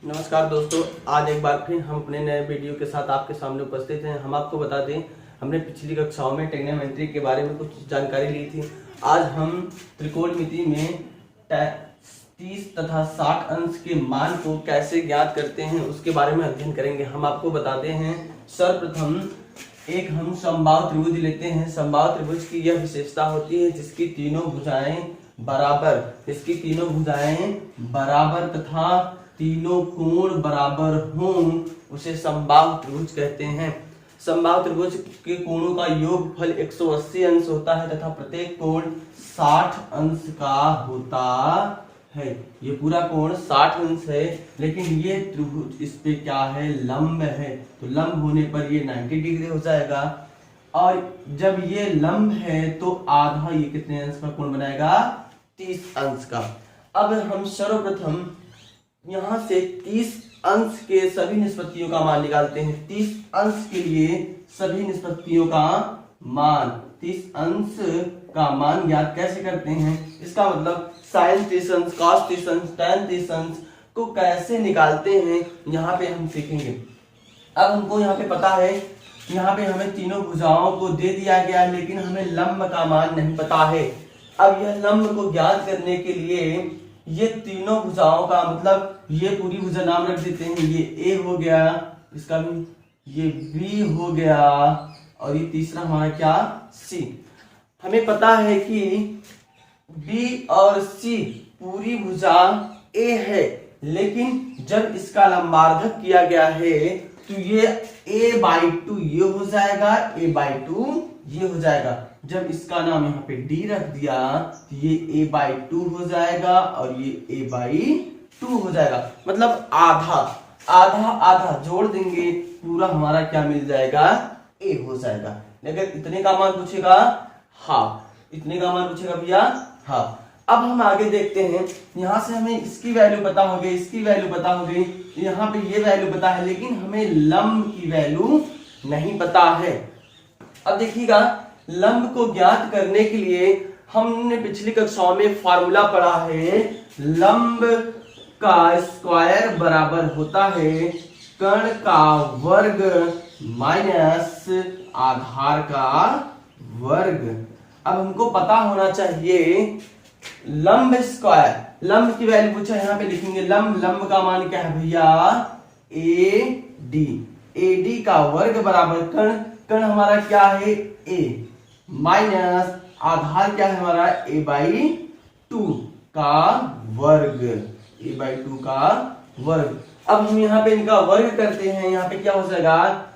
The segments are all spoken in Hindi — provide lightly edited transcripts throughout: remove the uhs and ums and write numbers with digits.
नमस्कार दोस्तों, आज एक बार फिर हम अपने नए वीडियो के साथ आपके सामने उपस्थित हैं। हम आपको बता दें, हमने पिछली कक्षाओं में ट्रिग्नोमेट्री के बारे में कुछ जानकारी ली थी। आज हम त्रिकोणमिति में 30 तथा 60 अंश के मान को कैसे ज्ञात करते हैं उसके बारे में अध्ययन करेंगे। हम आपको बताते हैं, सर्वप्रथम एक हम समबाहु त्रिभुज लेते हैं। समबाहु त्रिभुज की यह विशेषता होती है जिसकी तीनों भुजाएं बराबर तथा तीनों कोण बराबर हों, उसे समबाहु त्रिभुज कहते हैं। समबाहु त्रिभुज के कोणों का योगफल 180 अंश होता है तथा प्रत्येक कोण 60 अंश का होता है। ये पूरा कोण 60 अंश है, लेकिन ये त्रिभुज इस पे क्या है, लंब है। तो लंब होने पर ये 90 डिग्री हो जाएगा, और जब ये लंब है तो आधा ये कितने अंश का कोण बनाएगा, 30 अंश का। अब हम सर्वप्रथम यहां से 30 अंश के सभी निष्पत्तियों का मान निकालते हैं। 30 अंश के लिए सभी निष्पत्तियों का मान, 30 अंश का मान ज्ञात कैसे करते हैं, इसका मतलब sin 30 अंश, cos 30 अंश, tan 30 अंश को कैसे निकालते हैं, यहाँ पे हम सीखेंगे। अब हमको यहाँ पे पता है, यहाँ पे हमें तीनों भुजाओं को दे दिया गया है, लेकिन हमें लंब का मान नहीं पता है। अब यह लंब को ज्ञात करने के लिए ये तीनों भुजाओं का मतलब, ये पूरी भुजा नाम रख देते हैं। ये A हो गया, इसका भी ये B हो गया, और ये तीसरा हमारा क्या, C। हमें पता है कि B और C पूरी भुजा A है, लेकिन जब इसका लंबार्धक किया गया है तो ये a/2 ये हो जाएगा, a/2 ये हो जाएगा। जब इसका नाम यहाँ पे D रख दिया तो ये a/2 हो जाएगा और ये a/2 हो जाएगा। मतलब आधा आधा आधा जोड़ देंगे, पूरा हमारा क्या मिल जाएगा, a हो जाएगा। लेकिन इतने का मान पूछेगा, हाँ इतने का मान पूछेगा भैया, हाँ। अब हम आगे देखते हैं, यहाँ से हमें इसकी वैल्यू पता हो गई, इसकी वैल्यू पता हो गई, यहाँ पे ये वैल्यू पता है, लेकिन हमें लंब की वैल्यू नहीं पता है। अब देखिएगा, लंब को ज्ञात करने के लिए हमने पिछली कक्षाओं में फार्मूला पढ़ा है, लंब का स्क्वायर बराबर होता है कर्ण का वर्ग माइनस आधार का वर्ग। अब हमको पता होना चाहिए लंब स्क्वायर, लंब की वैल्यू पूछा, यहाँ पे लिखेंगे लंब का मान क्या है भैया, AD का वर्ग बराबर कर्ण हमारा क्या है, A, माइनस आधार क्या है हमारा, a/2 का वर्ग, a/2 का वर्ग। अब हम यहाँ पे इनका वर्ग करते हैं, यहाँ पे क्या हो जाएगा,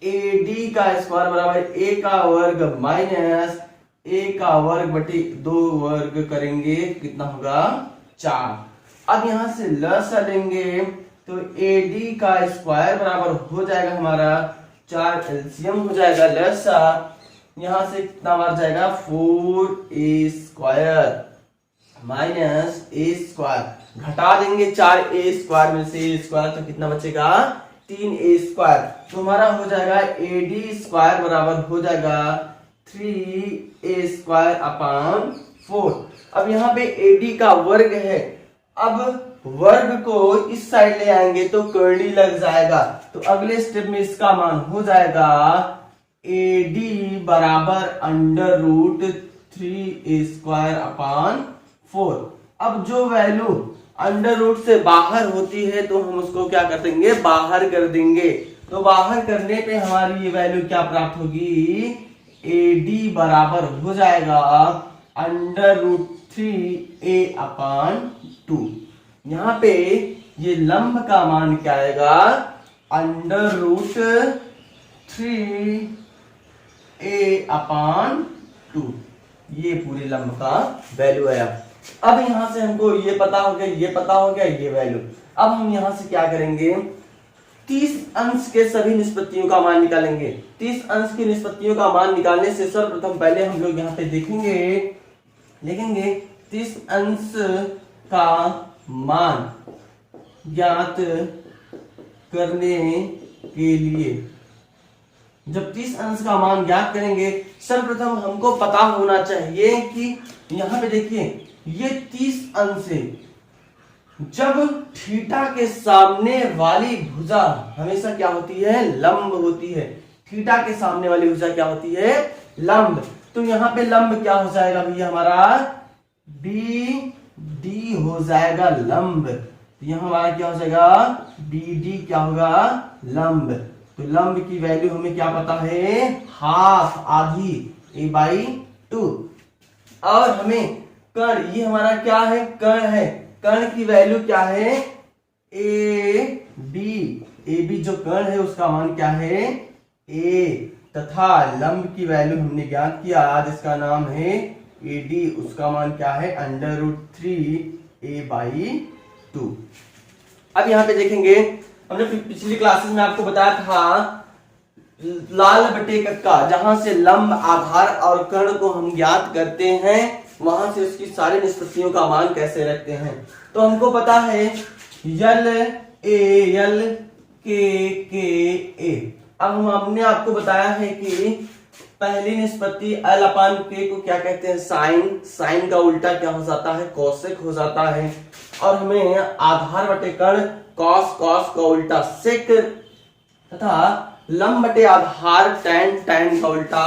AD का स्क्वायर बराबर A का वर्ग माइनस A का वर्ग बटे 2 वर्ग करेंगे, कितना होगा, 4। अब यहाँ से लसा लेंगे तो AD का स्क्वायर बराबर हो जाएगा हमारा 4, एलसीएम हो जाएगा लसा, यहाँ से कितना बार जाएगा, 4A square minus A square, घटा देंगे 4A स्क्वायर में से A स्क्वायर, तो कितना बचेगा, 3A स्क्वायर। तो हमारा हो जाएगा AD स्क्वायर बराबर हो जाएगा 3A स्क्वायर अपॉन 4। अब यहाँ पे AD का वर्ग है, अब वर्ग को इस साइड ले आएंगे तो कर्ली लग जाएगा, तो अगले स्टेप में इसका मान हो जाएगा AD बराबर √3A स्क्वायर अपॉन 4। अब जो वैल्यू √ से बाहर होती है तो हम उसको क्या कर देंगे, बाहर कर देंगे। तो बाहर करने पे हमारी ये वैल्यू क्या प्राप्त होगी, AD बराबर हो जाएगा √3A अपॉन 2। यहाँ पे ये लंब का मान क्या आएगा, √3A अपॉन 2, ये पूरे लंब का वैल्यू आया। अब यहां से हमको ये पता हो गया, ये पता हो गया, ये वैल्यू। अब हम यहां से क्या करेंगे, 30 अंश के सभी निष्पत्तियों का मान निकालेंगे। 30 अंश की निष्पत्तियों का मान निकालने से सर्वप्रथम पहले हम लोग यहाँ पे लिखेंगे 30 अंश का मान ज्ञात करने के लिए, जब 30 अंश का मान ज्ञात करेंगे, सर्वप्रथम हमको पता होना चाहिए कि यहाँ पे देखिए ये 30 अंश है, जब थीटा के सामने वाली भुजा हमेशा क्या होती है, लंब होती है। थीटा के सामने वाली भुजा क्या होती है, लंब। तो यहाँ पे लंब क्या हो जाएगा भैया हमारा, बी डी हो जाएगा लंब। तो यहाँ हमारा क्या हो जाएगा, बी डी क्या होगा, लंब। तो लंब की वैल्यू हमें क्या पता है, हाफ, आधी, a/2। और हमें कर्ण, ये हमारा क्या है, कर्ण है, कर्ण की वैल्यू क्या है, ए बी जो कर्ण है उसका मान क्या है, a, तथा लंब की वैल्यू हमने ज्ञात किया जिसका नाम है AD, उसका मान क्या है, √3a/2। अब यहाँ पे देखेंगे, हमने पिछली क्लासेस में आपको बताया था लाल बटे कक्का, जहां से लंब, आधार और कर्ण को हम ज्ञात करते हैं, वहां से उसकी सारी निष्पत्तियों का मान कैसे रखते हैं। तो हमको पता है यल के ए। अब हमने आपको बताया है कि पहली निष्पत्ति L/K को क्या कहते हैं, साइन। साइन का उल्टा क्या हो जाता है, कोसेक हो जाता है। और हमें आधार बटे कर्ण, कॉस, कॉस का उल्टा सेक, तथा लंब बटे आधार, टैन, टैन का उल्टा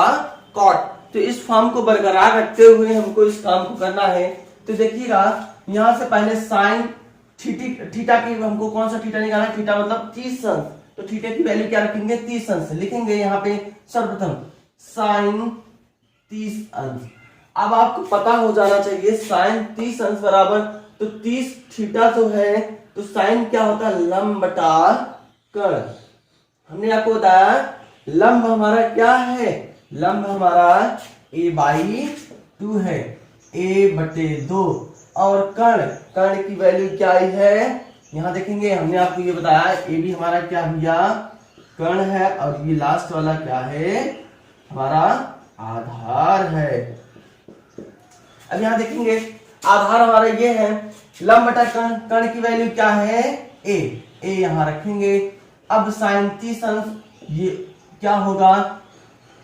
कॉट। तो इस फॉर्म को बरकरार रखते हुए हमको इस काम को करना है। तो देखिएगा, यहां से पहले साइन थीटा की हमको कौन सा थीटा निकालना है, थीटा मतलब 30 अंश। तो थीटा की वैल्यू क्या रखेंगे, 30 अंश लिखेंगे। यहाँ पे सर्वप्रथम साइन 30 अंश। अब आपको पता हो जाना चाहिए साइन 30 अंश बराबर, तो 30 थीटा जो है, तो साइन क्या होता है, लंब बटा कर्ण। हमने आपको बताया लंब हमारा क्या है, लंब हमारा a/2 है, a/2। और कर्ण, कर्ण की वैल्यू क्या आई है, यहां देखेंगे, हमने आपको ये बताया ए बी हमारा क्या भैया, कर्ण है, और ये लास्ट वाला क्या है, हमारा आधार है। अब यहां देखेंगे, आधार हमारा ये है, लंब बटा कर्ण, कर्ण की वैल्यू क्या है, ए यहां रखेंगे। अब साइन 30 अंश, ये क्या होगा,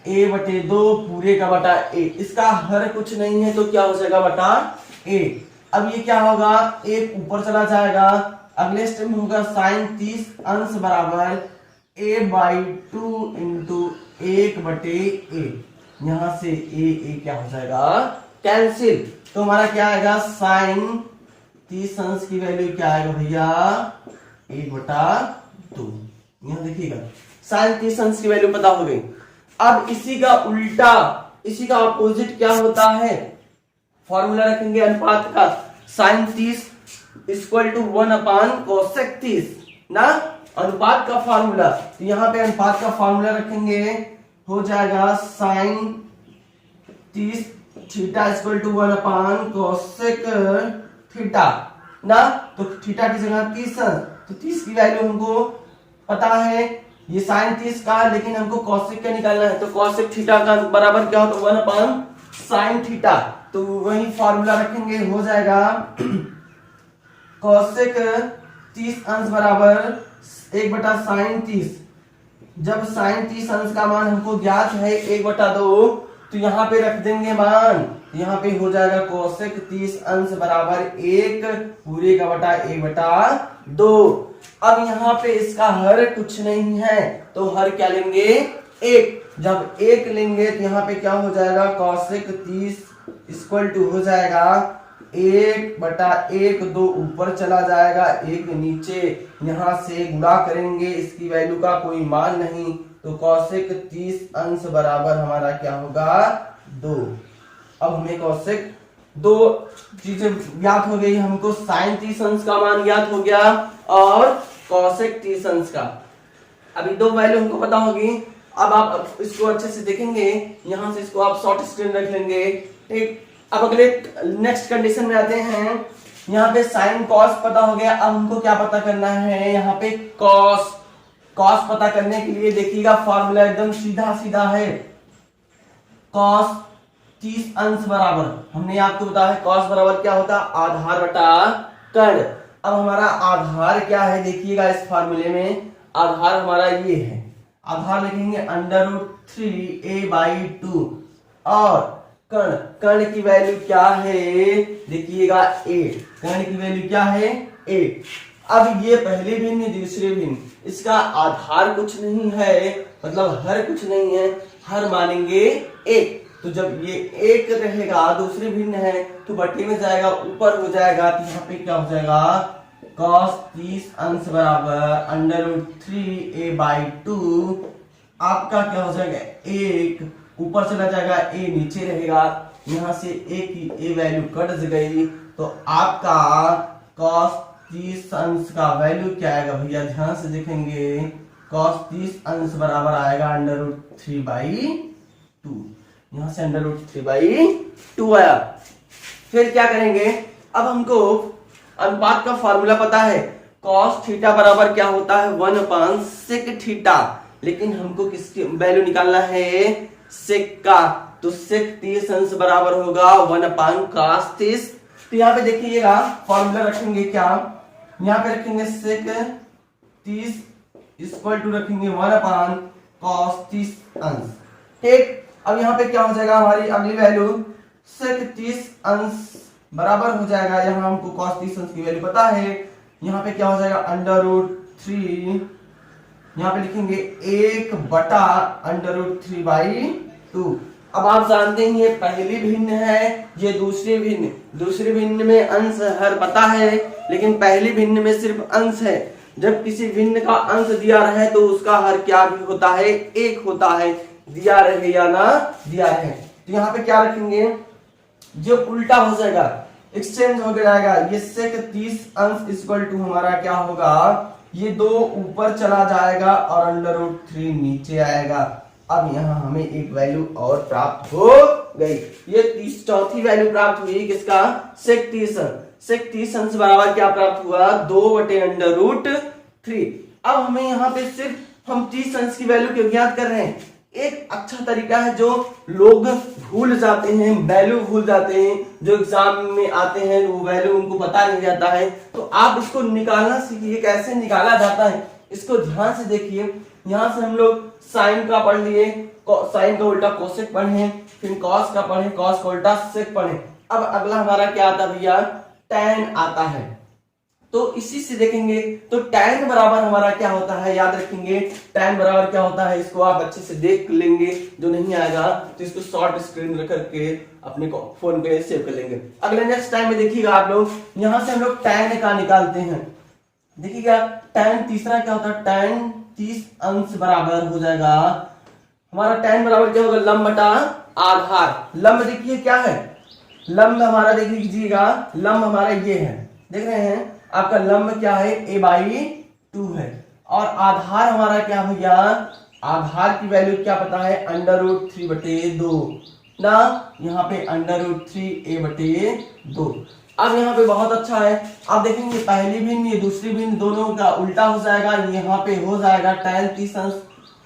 a/2 पूरे का बटा a, इसका हर कुछ नहीं है तो क्या हो जाएगा, बटा a। अब ये क्या होगा, एक ऊपर चला जाएगा, अगले स्टेप में होगा साइन 30 अंश बराबर a/2 इंटू 1/a। यहां से a क्या हो जाएगा, कैंसिल। तो हमारा क्या आएगा, साइन 30 अंश की वैल्यू क्या आएगा भैया, 1/2। यहां देखिएगा, साइन 30 अंश की वैल्यू पता हो गई। अब इसी का उल्टा, इसी का अपोजिट क्या होता है, फॉर्मूला रखेंगे अनुपात का, साइन 30 इक्वल टू 1/कोसेक 30 ना, अनुपात का फॉर्मूला। तो यहाँ पे अनुपात का फॉर्मूला रखेंगे, हो जाएगा साइन 30 थीटा इक्वल टू 1/कोसेक थीटा ना। तो थीटा की जगह 30, तो 30 की वैल्यू हमको पता है, ये साइन 30 का, लेकिन हमको कॉसेक का निकालना है। तो कॉसेक थीटा का बराबर क्या होता है, 1/साइन थीटा। तो वही फॉर्मूला रखेंगे, हो जाएगा कॉसेक 30 अंश बराबर 1/साइन 30। जब साइन 30 अंश का मान हमको ज्ञात है 1/2, तो यहाँ पे रख देंगे मान, यहाँ पे हो जाएगा कोसेक 30 अंश बराबर 1 पूरे का बटा 1/2। अब यहाँ पे इसका हर कुछ नहीं है, तो हर क्या लेंगे, 1। जब 1 लेंगे तो यहाँ पे क्या हो जाएगा, कोसेक 30 इक्वल टू हो जाएगा 1/1, 2 ऊपर चला जाएगा, 1 नीचे, यहां से गुणा करेंगे, इसकी वैल्यू का कोई मान नहीं, तो कोसेक 30 अंश बराबर हमारा क्या होगा, 2। अब हमें कोसेक 2 चीजें ज्ञात हो गई, हमको साइन 30 अंश का मान ज्ञात हो गया और कोसेक 30 अंश का। अभी 2 वैल्यू हमको पता होगी। अब आप इसको अच्छे से देखेंगे, यहां से इसको आप शॉर्ट स्क्रीन रख लेंगे, ठीक। अब अगले नेक्स्ट कंडीशन में आते हैं, यहाँ पे साइन कॉस पता हो गया। अब हमको क्या पता करना है, यहाँ पे कॉस। कॉस पता करने के लिए देखिएगा फॉर्मूला एकदम सीधा सीधा है, कॉस 30 अंश बराबर, हमने आपको बताया है कॉस बराबर क्या होता है, आधार बटा कर्ण। अब हमारा आधार क्या है, देखिएगा इस फॉर्मूले में आधार हमारा ये है, आधार लिखेंगे √3a/2 और कर्ण, कर्ण की वैल्यू क्या है, देखिएगा a, कर्ण की वैल्यू क्या है ए। अब ये पहली भिन्न दूसरी भिन्न, इसका आधार कुछ नहीं है, मतलब हर कुछ नहीं है, हर मानेंगे एक। तो जब ये एक रहेगा, दूसरी भिन्न है तो बटे में जाएगा, ऊपर हो जाएगा, तो यहाँ पे क्या हो जाएगा cos 30 अंश बराबर √3a/2। आपका क्या हो जाएगा एक, ऊपर चला जाएगा ए नीचे रहेगा, यहाँ से ए की ए वैल्यू कट गई, तो आपका cos 30 अंश का वैल्यू क्या आएगा भैया, ध्यान से देखेंगे, cos 30 अंश बराबर आएगा √3/2। यहाँ से √3/2 आया। फिर क्या करेंगे, अब हमको अनुपात का फॉर्मूला पता है, cos थीटा बराबर क्या होता है 1/sec थीटा, लेकिन हमको किसकी वैल्यू निकालना है, sec का, तो sec 30 अंश बराबर होगा 1/cos 30। तो यहाँ पे देखिएगा फॉर्मूला रखेंगे क्या, यहाँ पे रखेंगे sec 30 इक्वल टू रखेंगे 1/cos 30 अंश। ठीक, अब यहाँ पे क्या हो जाएगा, हमारी अगली वैल्यू sec 30 अंश बराबर हो जाएगा, यहाँ हमको cos 30 अंश की वैल्यू पता है, यहाँ पे क्या हो जाएगा √3, यहाँ पे लिखेंगे 1/√3/2। अब आप जानते हैं ये पहली भिन्न है, ये दूसरी भिन्न, दूसरी भिन्न में अंश हर पता है, लेकिन पहली भिन्न में सिर्फ अंश है। जब किसी भिन्न का अंश दिया रहे तो उसका हर क्या भी होता है, एक होता है, दिया रहे या ना दिया रहे। तो यहाँ पे क्या रखेंगे, जो उल्टा हो जाएगा, एक्सचेंज हो जाएगा, ये sec 30 अंश इक्वल टू हमारा क्या होगा, ये 2 ऊपर चला जाएगा और √3 नीचे आएगा। अब यहाँ हमें एक वैल्यू और प्राप्त हो गई, ये चौथी वैल्यू प्राप्त हुई किसका, sec 30 अंश। sec 30 अंश बराबर क्या प्राप्त हुआ, 2/√3। अब हमें यहाँ पे सिर्फ हम 30 अंश की वैल्यू क्यों ज्ञात कर रहे हैं, एक अच्छा तरीका है जो लोग भूल जाते हैं, वैल्यू भूल जाते हैं, जो एग्जाम में आते हैं वो वैल्यू उनको पता नहीं जाता है, तो आप इसको निकालना सीखिए, कैसे निकाला जाता है इसको ध्यान से देखिए। यहाँ से हम लोग साइन का पढ़ लिए, साइन का उल्टा कोसेक पढ़े, फिर कॉस का पढ़े, कॉस का उल्टा सेक पढ़े। अब अगला हमारा क्या आता है भैया, टैन आता है। तो इसी से देखेंगे तो टैन बराबर हमारा क्या होता है, याद रखेंगे टैन बराबर क्या होता है, इसको आप अच्छे से देख लेंगे, जो नहीं आएगा तो इसको शॉर्ट स्क्रीन रख करके अपने फोन पे सेव कर लेंगे। अगले नेक्स्ट टाइम में देखिएगा आप लोग, यहां से हम लोग टैन का निकालते हैं। देखिएगा टैन तीसरा क्या होता है, टैन 30 अंश बराबर हो जाएगा हमारा, टैन बराबर क्या होगा, लंब बटा आधार। लंब देखिए क्या है, लंब हमारा देख लीजिएगा, लंब हमारा ये है, देख रहे हैं आपका लंब क्या है, a/2 है, और आधार हमारा क्या भैया, आधार की वैल्यू क्या पता है, √3/2 ना, यहाँ पे √3a/2। अब यहाँ पे बहुत अच्छा है, आप देखेंगे पहली भिन्न ये दूसरी भिन्न दोनों का उल्टा हो जाएगा, यहाँ पे हो जाएगा tan 30 अंश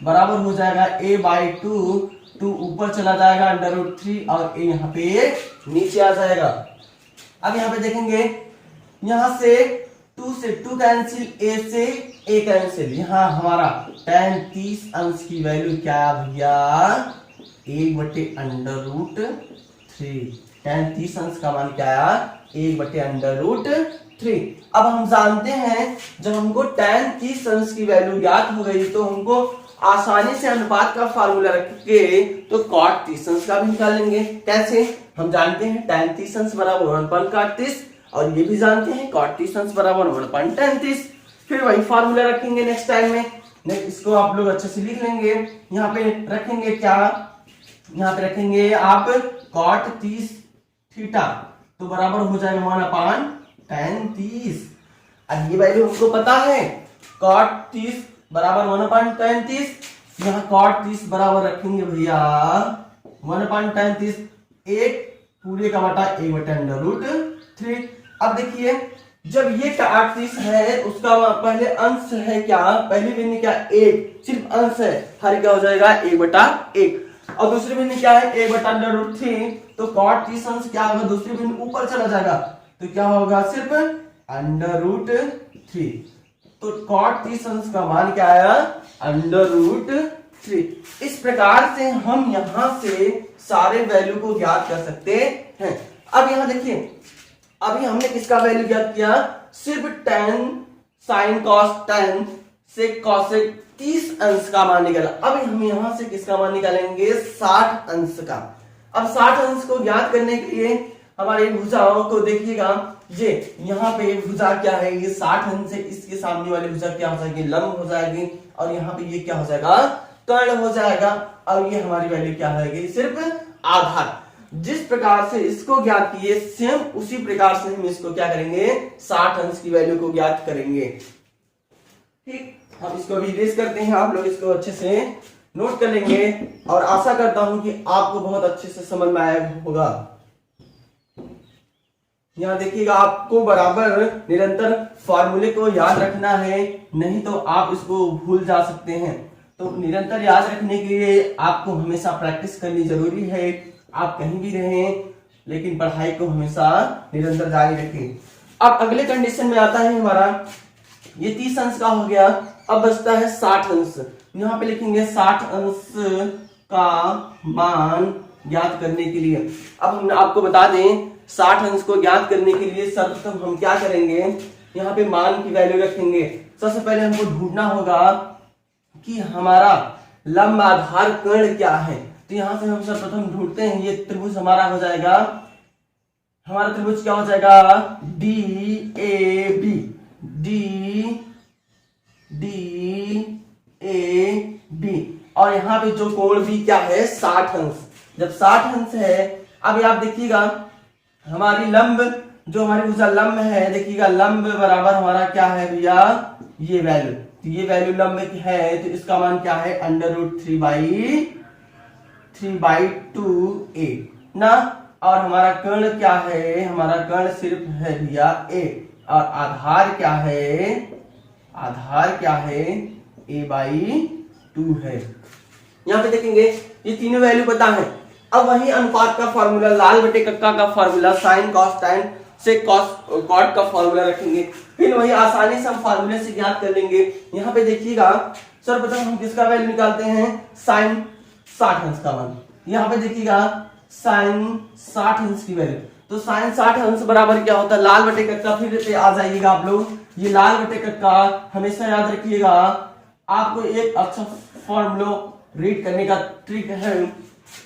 बराबर हो जाएगा a/2, 2 ऊपर चला जाएगा √3 और a यहाँ पे नीचे आ जाएगा। अब यहाँ पे देखेंगे, यहाँ से 2 से 2 कैंसिल, a से a कैंसिल, यहाँ हमारा tan 30 अंश की वैल्यू क्या है भैया, 1/√3। tan 30 अंश का मान क्या आया, 1/√3। अब हम जानते हैं जब हमको tan 30 अंश की वैल्यू ज्ञात हो गई तो हमको आसानी से अनुपात का फार्मूला रख के तो cot 30 अंश का भी निकाल लेंगे। कैसे, हम जानते हैं tan 30 अंश बराबर 1/cot 30, और ये भी जानते हैं cot 30 अंश बराबर 1/tan 30। फिर वही फार्मूला रखेंगे नेक्स्ट टाइम में, इसको आप लोग अच्छे से लिख लेंगे। यहाँ पे रखेंगे क्या, यहाँ पे रखेंगे आप cot 30 थीटा, तो बराबर हो जाएगा 1/tan 30। अब ये वैल्यू हमको पता है, cot 30 बराबर 1/tan 30, यहाँ cot 30 बराबर रखेंगे भैया 1/tan 30, एक पूरे का बटा 1/√3। अब देखिए जब ये cot 30 है उसका पहले अंश है क्या, पहली भिन्न क्या, एक, सिर्फ अंश है, हर क्या हो जाएगा 1/1, और दूसरी भिन्न क्या है 1/√3, तो cot 30 अंश क्या होगा, दूसरी भिन्न ऊपर चला जाएगा तो क्या होगा, सिर्फ √3। तो cot 30 अंश का मान क्या आया, √3। इस प्रकार से हम यहां से सारे वैल्यू को ज्ञात कर सकते हैं। अब यहां देखिए, अभी हमने किसका वैल्यू ज्ञात किया, सिर्फ tan sin cos tan sec cosec 30 अंश का मान निकाला। अब हम यहां से किसका मान निकालेंगे? 60 अंश का। अब 60 अंश को ज्ञात करने के लिए हमारे भुजाओं को देखिएगा, ये यहाँ पे भुजा क्या है, ये 60 अंश है, इसके सामने वाली भुजा क्या हो जाएगी? लंब हो जाएगी, और यहाँ पे ये क्या हो जाएगा? कर्ण हो जाएगा, और ये हमारी वैल्यू क्या होगी? सिर्फ आधार। जिस प्रकार से इसको ज्ञात किए सेम उसी प्रकार से हम इसको क्या करेंगे? 60 अंश की वैल्यू को ज्ञात करेंगे। ठीक, हम इसको भी इरेज करते हैं, आप लोग इसको अच्छे से नोट कर लेंगे, और आशा करता हूं कि आपको बहुत अच्छे से समझ में आया होगा। यहाँ देखिएगा, आपको बराबर निरंतर फॉर्मूले को याद रखना है, नहीं तो आप इसको भूल जा सकते हैं। तो निरंतर याद रखने के लिए आपको हमेशा प्रैक्टिस करनी जरूरी है। आप कहीं भी रहें, लेकिन पढ़ाई को हमेशा निरंतर जारी रखें। अब अगले कंडीशन में आता है हमारा, ये 30 अंश का हो गया, अब बचता है 60 अंश। यहाँ पे लिखेंगे 60 अंश का मान ज्ञात करने के लिए। अब हम आपको बता दें, 60 अंश को ज्ञात करने के लिए सर्वप्रथम हम क्या करेंगे? यहाँ पे मान की वैल्यू रखेंगे। सबसे पहले हमको ढूंढना होगा कि हमारा लंब आधार कर्ण क्या है। तो यहां से हम सर्वप्रथम ढूंढते हैं, ये त्रिभुज हमारा हो जाएगा, हमारा त्रिभुज क्या हो जाएगा? DAB, DAB, और यहाँ पे जो कोण भी क्या है? 60 अंश। जब 60 अंश है, अब आप देखिएगा, हमारी लंब जो हमारी भुजा लंब है, देखिएगा लंब बराबर हमारा क्या है भैया? ये वैल्यू, तो ये वैल्यू लंब की है, तो इसका मान क्या है? √3/2a ना। और हमारा कर्ण क्या है? हमारा कर्ण सिर्फ है भैया a, और आधार क्या है? आधार क्या है? a/2 है। यहाँ पे देखेंगे ये तीनों वैल्यू पता है। अब वही अनुपात का फॉर्मूला, लाल बटे कक्का का फॉर्मूला, साइन कॉस टैन से कॉस कॉट का फॉर्मूला रखेंगे, फिर वही आसानी से हम फॉर्मूले से ज्ञात कर लेंगे। यहाँ पे देखिएगा, सर्वप्रथम हम किसका वैल्यू निकालते हैं? साइन 60 अंश का मान। यहाँ पे देखिएगा साइन 60 अंश की वैल्यू, तो साइन 60 अंश बराबर क्या होता है? लाल बटे कक्का। फिर पे आ जाइएगा आप लोग, ये लाल बटे कक्का हमेशा याद रखिएगा। आपको एक अच्छा फॉर्मूला रीड करने का ट्रिक है।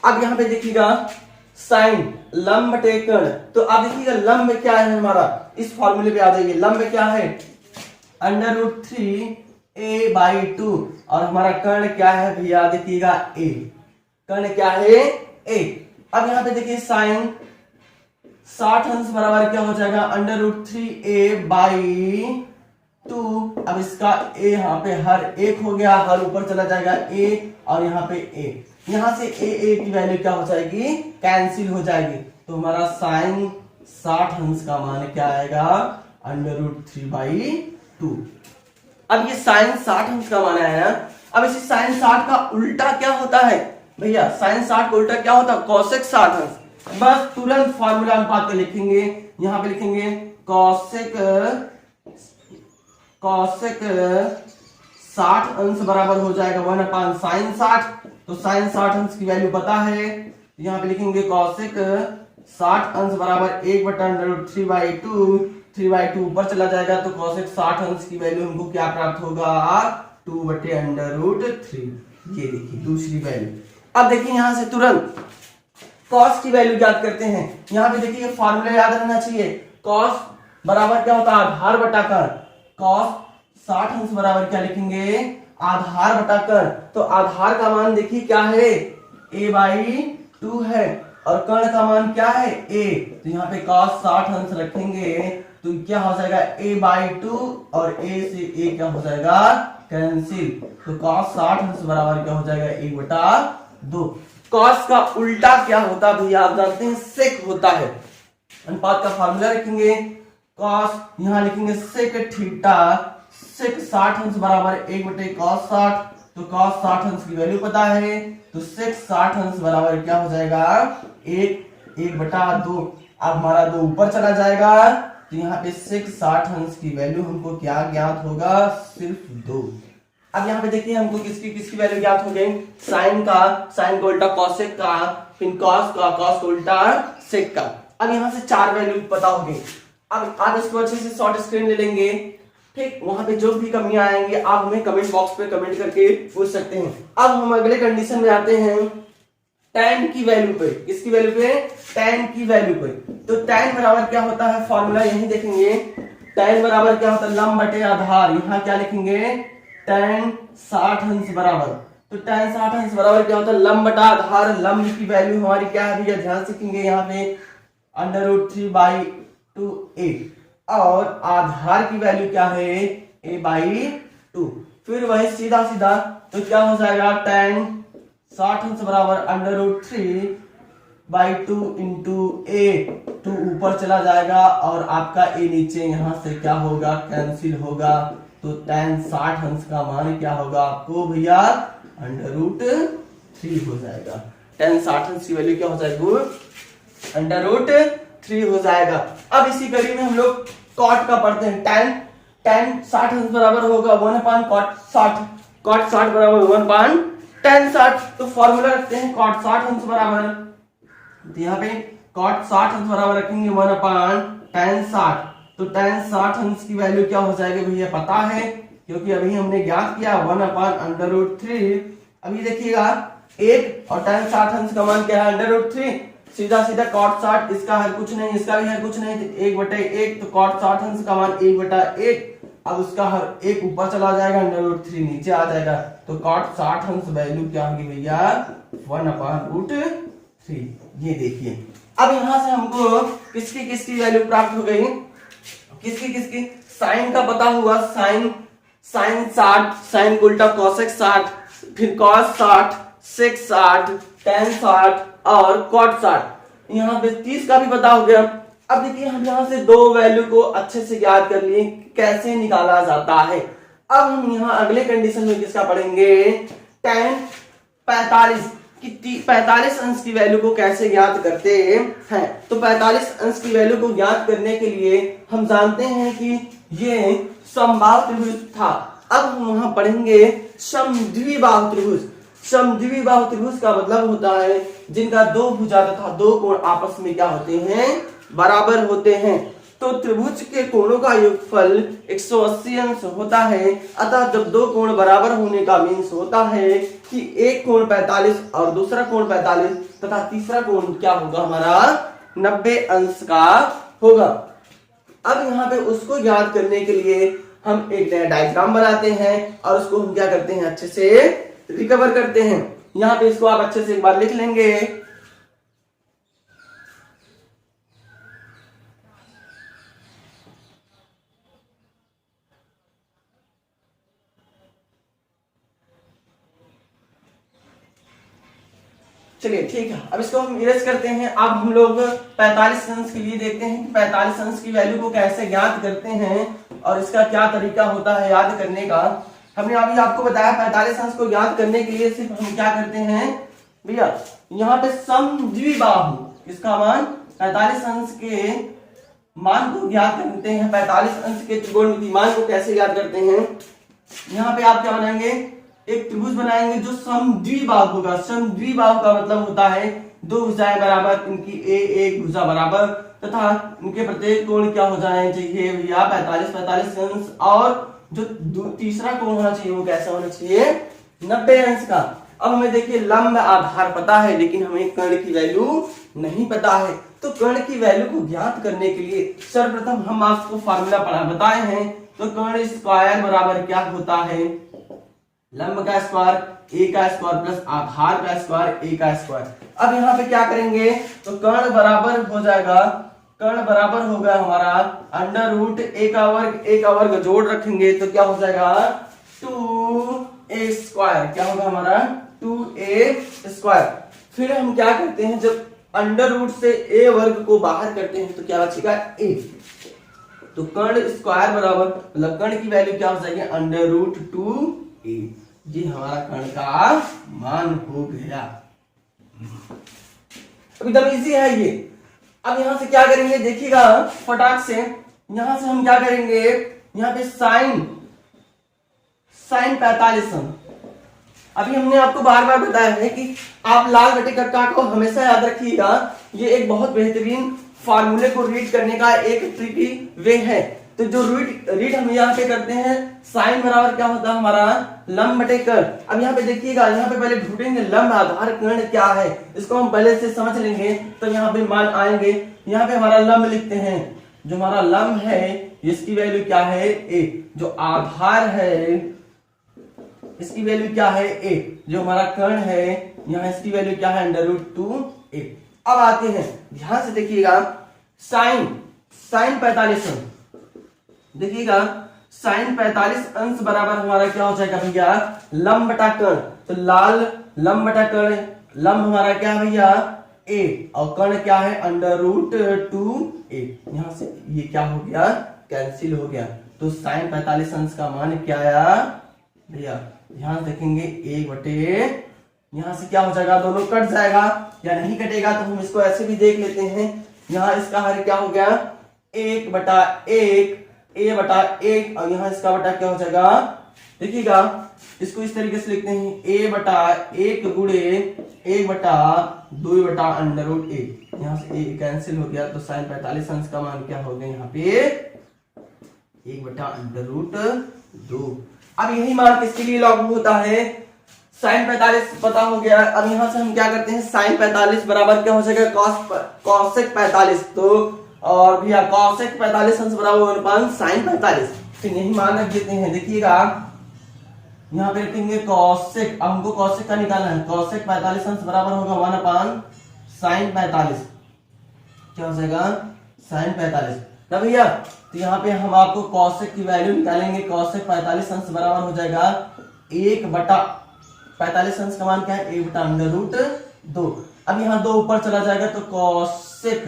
अब यहाँ पे देखिएगा साइन लंब बटे कर्ण, तो आप देखिएगा लंब क्या है हमारा? इस फॉर्मूले पे आ जाइए, लंब क्या है? √3a/2, और हमारा कर्ण क्या है भैया? देखिएगा a, कर्ण क्या है? a। अब यहाँ पे देखिए साइन 60 अंश बराबर क्या हो जाएगा? √3a/2। अब इसका a यहाँ पे हर एक हो गया, हर ऊपर चला जाएगा a, और यहाँ पे a, यहाँ से a की वैल्यू क्या हो जाएगी? कैंसिल हो जाएगी। तो हमारा साइन 60 अंश का मान क्या आएगा? √3/2। अब ये साइन 60 अंश का मान आया ना। अब इसी साइन 60 का उल्टा क्या होता है भैया? साइन 60 का उल्टा क्या होता है? कॉसेक 60 अंश। बस तुरंत फॉर्मूला अनुपात को लिखेंगे, यहाँ पे लिखेंगे कॉसेक 60 अंश बराबर हो जाएगा 1/sin 60। तो साइन 60 अंश की वैल्यू पता है, यहाँ पे लिखेंगे कॉसेक 60 अंश बराबर 1/√3/2, 3/2 ऊपर चला जाएगा, तो कॉसेक 60 अंश की वैल्यू हमको क्या प्राप्त होगा? 2/√3। ये देखिए दूसरी वैल्यू। अब देखिए यहाँ से तुरंत कॉस की वैल्यू ज्ञात करते हैं। यहाँ पे देखिए फॉर्मूला याद रखना चाहिए, कॉस बराबर क्या होता है? आधार बटा कर्ण। कॉस 60 अंश बराबर क्या लिखेंगे? आधार बटा कर्ण। तो आधार का मान देखिए क्या है? a/2 है, और कर्ण का मान क्या है? a। तो यहाँ पे cos 60 अंश रखेंगे, तो क्या हो जाएगा? a/2, और a से a क्या हो जाएगा? कैंसिल। तो cos 60 अंश बराबर क्या हो जाएगा? 1/2। cos का उल्टा क्या होता है भैया? आप जानते हैं, सेक होता है। अनुपात का फॉर्मूला रखेंगे, cos यहाँ लिखेंगे सेक थीटा, सेक 60 अंश बराबर 1/cos 60। तो cos 60 अंश की वैल्यू पता है, तो सेक 60 अंश बराबर क्या हो जाएगा? 1/2। अब हमारा 2 ऊपर चला जाएगा, तो यहाँ पे सेक 60 अंश की वैल्यू हमको क्या ज्ञात होगा? सिर्फ 2। अब यहाँ पे देखिए हमको किसकी वैल्यू ज्ञात हो गई? साइन का उल्टा कॉसेक का, फिर कॉस का उल्टा सेक का। अब यहाँ से 4 वैल्यू पता हो गई। अब आप इसको अच्छे से शॉर्ट स्क्रीन ले लेंगे, ठीक। वहां पे जो भी कमियां आएंगी आप हमें कमेंट बॉक्स पे कमेंट करके पूछ सकते हैं। अब हम अगले कंडीशन में आते हैं tan की वैल्यू पे। किसकी वैल्यू पे? tan की वैल्यू पे। तो tan बराबर क्या होता है, फॉर्मूला यही देखेंगे। tan बराबर क्या होता है, लंब बटे आधार। यहाँ क्या लिखेंगे, tan 60 अंश बराबर। तो tan 60 अंश बराबर क्या होता है, लंब बटा आधार। लंब की वैल्यू हमारी क्या है भैया, ध्यान से सीखेंगे यहाँ पे √3/2a, और आधार की वैल्यू क्या है, a/2। फिर वही सीधा सीधा तो क्या हो जाएगा, tan 60 अंश बराबर √3/2 इंटू a। 2 ऊपर चला जाएगा और आपका a नीचे, यहां से क्या होगा, कैंसिल होगा। तो tan 60 अंश का मान क्या होगा आपको भैया, √3 हो जाएगा। tan 60 अंश की वैल्यू क्या हो जाएगी, √3 हो जाएगा। अब इसी कड़ी में हम लोग कॉट का पढ़ते हैं। tan 60 अंश बराबर होगा 1/cot 60। cot 60 बराबर 1/tan 60। तो फॉर्मूला रखते हैं cot 60 अंश बराबर, तो यहाँ पे cot 60 अंश बराबर रखेंगे 1/tan 60। तो tan 60 अंश की वैल्यू क्या हो जाएगी भैया, पता है क्योंकि अभी हमने ज्ञात किया 1/√3। अभी देखिएगा 1 और tan 60 अंश का मान क्या है, √3। सीधा सीधा cot 60, इसका है कुछ नहीं, इसका भी है कुछ नहीं, तो 1/1। तो cot 60 अंश का मान 1/1। अब उसका हर एक ऊपर चला जाएगा, √3 नीचे आ जाएगा। तो cot 60 अंश वैल्यू क्या होगी भैया, 1/√3। ये देखिए, अब यहां से हमको किसकी किसकी वैल्यू प्राप्त हो गई, किसकी किसकी, साइन का पता हुआ, साइन 60, साइन उल्टा cosec 60, फिर cos 60, sec 60, tan 60 और cot 60। यहाँ पे 30 का भी पता हो गया। अब देखिए हम यहाँ से दो वैल्यू को अच्छे से याद कर लिए कैसे निकाला जाता है। अब हम यहाँ अगले कंडीशन में किसका पढ़ेंगे, tan 45 अंश की वैल्यू को कैसे ज्ञात करते हैं। तो 45 अंश की वैल्यू को ज्ञात करने के लिए हम जानते हैं कि ये समबाहु त्रिभुज था। अब हम वहां पढ़ेंगे समद्विबाहु त्रिभुज। समद्विबाहु त्रिभुज का मतलब होता है जिनका दो भुजा तथा दो कोण आपस में क्या होते हैं, बराबर होते हैं। तो त्रिभुज के कोणों का योगफल 180 अंश होता है। अतः जब दो कोण बराबर होने का मीन्स होता है कि एक कोण 45 और दूसरा कोण 45 तथा तीसरा कोण क्या होगा हमारा 90 अंश का होगा। अब यहाँ पे उसको याद करने के लिए हम एक नया डायग्राम बनाते हैं और उसको हम क्या करते हैं, अच्छे से रिकवर करते हैं। यहाँ पे इसको आप अच्छे से एक बार लिख लेंगे। चलिए ठीक है, अब इसको हम इरेज करते हैं। अब हम लोग 45 अंश के लिए देखते हैं कि 45 अंश की वैल्यू को कैसे ज्ञात करते हैं और इसका क्या तरीका होता है याद करने का। हमने अभी आपको बताया 45 अंश को ज्ञात करने के लिए सिर्फ हम क्या करते हैं भैया, यहाँ पे समद्विबाहु इसका मान 45 अंश के मान को ज्ञात करते हैं। 45 अंश के त्रिकोणमिति मान को कैसे ज्ञात करते हैं, यहाँ पे आप क्या बनाएंगे, एक त्रिभुज बनाएंगे जो समद्विबाहु होगा। समद्विबाहु का मतलब होता है दो भुजाएं बराबर, इनकी एक भुजा बराबर तथा इनके प्रत्येक कोण क्या हो जाने चाहिए भैया 45 अंश, और जो तीसरा कोण होना चाहिए वो कैसा होना चाहिए 90 अंश का। अब हमें देखिए लंब आधार पता है लेकिन हमें कर्ण की वैल्यू नहीं पता है। तो कर्ण की वैल्यू को ज्ञात करने के लिए सर्वप्रथम हम आपको फार्मूला पढ़ा बताए हैं। तो कर्ण स्क्वायर बराबर क्या होता है, लंब का स्क्वायर a का स्क्वायर प्लस आधार का स्क्वायर a का स्क्वायर। अब यहाँ पे क्या करेंगे, तो कर्ण बराबर हो जाएगा, कर्ण बराबर होगा हमारा √a का वर्ग जोड़ रखेंगे तो क्या हो जाएगा 2a स्क्वायर, क्या होगा हमारा 2a स्क्वायर। फिर हम क्या करते हैं, जब √ से a वर्ग को बाहर करते हैं तो क्या बचेगा a। तो कर्ण स्क्वायर बराबर मतलब कर्ण की वैल्यू क्या हो जाएगी √2a। ये हमारा कर्ण का मान हो गया। अब एकदम इजी है ये। अब यहां से क्या करेंगे देखिएगा फटाक से, यहां से हम क्या करेंगे, यहां पे साइन 45 अभी हमने आपको बार बार बताया है कि आप लाल बटे कक्का को हमेशा याद रखिएगा। ये एक बहुत बेहतरीन फार्मूले को रीड करने का एक ट्रिकी वे है। तो जो रीड हम यहाँ पे करते हैं, साइन बराबर क्या होता है हमारा लंब बटे कर्ण। अब यहाँ पे देखिएगा, यहाँ पे पहले ढूंढेंगे लंब आधार कर्ण क्या है, इसको हम पहले से समझ लेंगे तो यहाँ पे मान आएंगे। यहाँ पे हमारा लंब लिखते हैं, जो हमारा लंब है इसकी वैल्यू क्या है ए, जो आधार है इसकी वैल्यू क्या है ए, जो हमारा कर्ण है यहाँ इसकी वैल्यू क्या है √2a। अब आते हैं, ध्यान से देखिएगा, साइन 45 अंश, देखिएगा साइन 45 अंश बराबर हमारा क्या हो जाएगा भैया लंब बटा कर्ण। तो लाल लंब बटा कर्ण, लंब हमारा क्या है भैया ए और कर्ण क्या है √2a। यहां से ये क्या हो गया कैंसिल हो गया। तो साइन 45 अंश का मान क्या आया भैया, ध्यान देखेंगे 1/, यहां से क्या हो जाएगा दोनों कट जाएगा या नहीं कटेगा, तो हम इसको ऐसे भी देख लेते हैं। यहाँ इसका हर क्या हो गया 1/1 a/1 और यहाँ इसका बटा क्या हो जाएगा, देखिएगा इसको इस तरीके से लिखते हैं a/1 गुणे 1/2/√a। यहाँ से a कैंसिल हो गया, तो साइन 45 अंश का मान क्या हो गया यहाँ पे 1/√2। अब यही मान किसके लिए लागू होता है, साइन 45 पता हो गया। अब यहां से हम क्या करते हैं, साइन 45 बराबर क्या हो जाएगा कॉसेक 45। तो और भैया कॉसेक 45 अंश बराबर 1/, साइन 45, तो यही मान रख देते हैं। देखिएगा यहाँ पे रखेंगे कॉसेक, अब हमको कॉसेक का निकालना है, कॉसेक 45 अंश बराबर होगा 1/, साइन 45, क्या हो जाएगा साइन 45 ना भैया। तो यहाँ पे हम आपको कॉसेक की वैल्यू निकालेंगे, कॉसेक 45 अंश बराबर हो जाएगा 1/45 अंश का मान क्या है 1/√2। अब यहाँ 2 ऊपर चला जाएगा, तो कॉसेक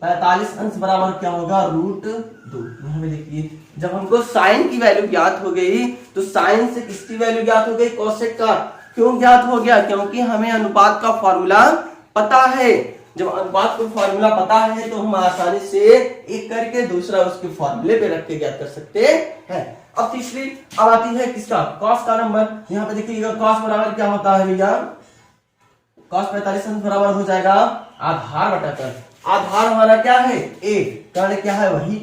45 अंश बराबर क्या होगा √2। यहाँ पे देखिए, जब हमको साइन की वैल्यू ज्ञात हो गई तो साइन से किसकी वैल्यू ज्ञात हो गई, कॉसेक का। क्यों ज्ञात हो गया, क्योंकि हमें अनुपात का फॉर्मूला पता है। जब अनुपात को फॉर्मूला पता है तो हम आसानी से एक करके दूसरा उसके फॉर्मूले पे रख के ज्ञात कर सकते हैं। अब तीसरी अब आती है किसका, कॉस का नंबर। यहाँ पे देखिएगा कॉस बराबर क्या होता है भैया, कॉस 45 अंश बराबर हो जाएगा आधार बटा कर्ण। आधार हमारा क्या है a, कर्ण क्या है वही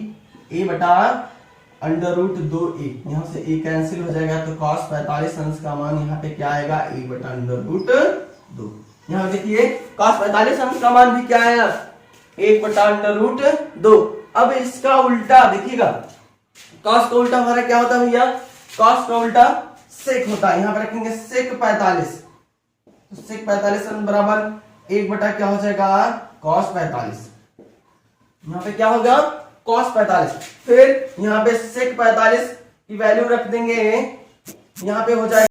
a/√2a। यहाँ से a कैंसिल हो जाएगा, तो cos 45 अंश का मान यहाँ पे क्या आएगा a/√2। यहाँ देखिए cos 45 अंश का मान भी क्या आया 1/√2। अब इसका उल्टा देखिएगा, cos का उल्टा हमारा क्या होता है भैया, cos का उल्टा sec होता है। यहाँ पे रखेंगे sec 45, तो sec 45 अंश बराबर 1/ क्या हो जाएगा cos 45। यहाँ पे क्या होगा cos 45, फिर यहाँ पे sec 45 की वैल्यू रख देंगे, यहाँ पे हो जाएगा